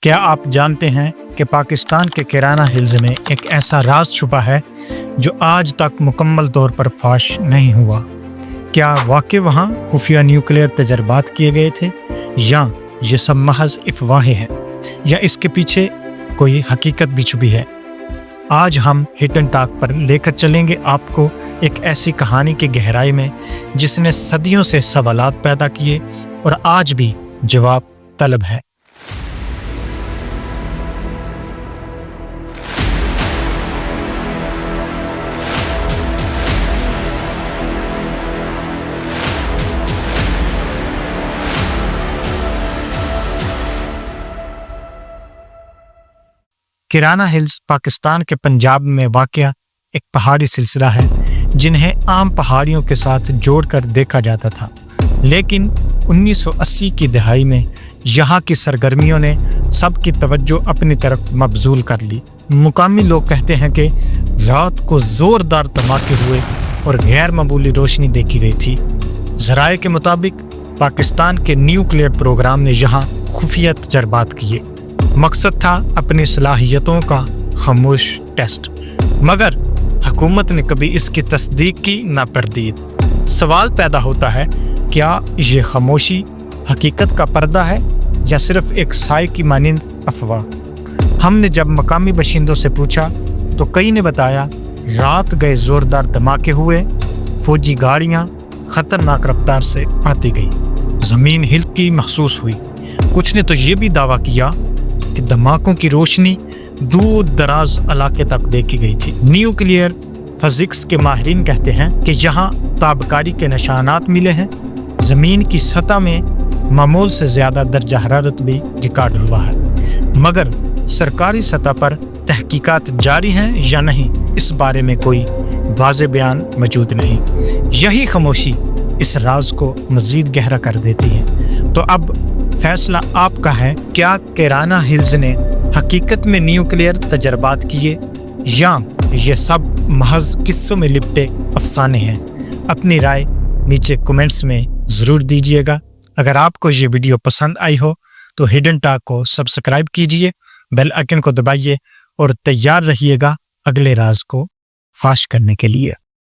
کیا آپ جانتے ہیں کہ پاکستان کے کیرانہ ہلز میں ایک ایسا راز چھپا ہے جو آج تک مکمل طور پر فاش نہیں ہوا؟ کیا واقع وہاں خفیہ نیوکلیئر تجربات کیے گئے تھے، یا یہ سب محض افواہیں ہیں، یا اس کے پیچھے کوئی حقیقت بھی چھپی ہے؟ آج ہم ہڈن ٹاک پر لے کر چلیں گے آپ کو ایک ایسی کہانی کی گہرائی میں جس نے صدیوں سے سوالات پیدا کیے اور آج بھی جواب طلب ہے۔ کیرانہ ہلز پاکستان کے پنجاب میں واقع ایک پہاڑی سلسلہ ہے جنہیں عام پہاڑیوں کے ساتھ جوڑ کر دیکھا جاتا تھا، لیکن 1980 کی دہائی میں یہاں کی سرگرمیوں نے سب کی توجہ اپنی طرف مبذول کر لی۔ مقامی لوگ کہتے ہیں کہ رات کو زوردار دھماکے ہوئے اور غیر معمولی روشنی دیکھی گئی تھی۔ ذرائع کے مطابق پاکستان کے نیوکلیئر پروگرام نے یہاں خفیہ تجربات کیے۔ مقصد تھا اپنی صلاحیتوں کا خاموش ٹیسٹ، مگر حکومت نے کبھی اس کی تصدیق کی نہ تردید۔ سوال پیدا ہوتا ہے، کیا یہ خاموشی حقیقت کا پردہ ہے یا صرف ایک سائے کی مانند افواہ؟ ہم نے جب مقامی باشندوں سے پوچھا تو کئی نے بتایا رات گئے زوردار دھماکے ہوئے، فوجی گاڑیاں خطرناک رفتار سے آتی گئی، زمین ہلتی محسوس ہوئی۔ کچھ نے تو یہ بھی دعویٰ کیا کہ دھماکوں کی روشنی دور دراز علاقے تک دیکھی گئی تھی۔ نیوکلیئر فزکس کے ماہرین کہتے ہیں کہ یہاں تابکاری کے نشانات ملے ہیں، زمین کی سطح میں معمول سے زیادہ درجہ حرارت بھی ریکارڈ ہوا ہے، مگر سرکاری سطح پر تحقیقات جاری ہیں یا نہیں، اس بارے میں کوئی واضح بیان موجود نہیں۔ یہی خاموشی اس راز کو مزید گہرا کر دیتی ہے۔ تو اب فیصلہ آپ کا ہے، کیا کیرانہ ہلز نے حقیقت میں نیوکلیئر تجربات کیے یا یہ سب محض قصوں میں لپٹے افسانے ہیں؟ اپنی رائے نیچے کمنٹس میں ضرور دیجیے گا۔ اگر آپ کو یہ ویڈیو پسند آئی ہو تو ہڈن ٹاک کو سبسکرائب کیجیے، بیل آئکن کو دبائیے اور تیار رہیے گا اگلے راز کو فاش کرنے کے لیے۔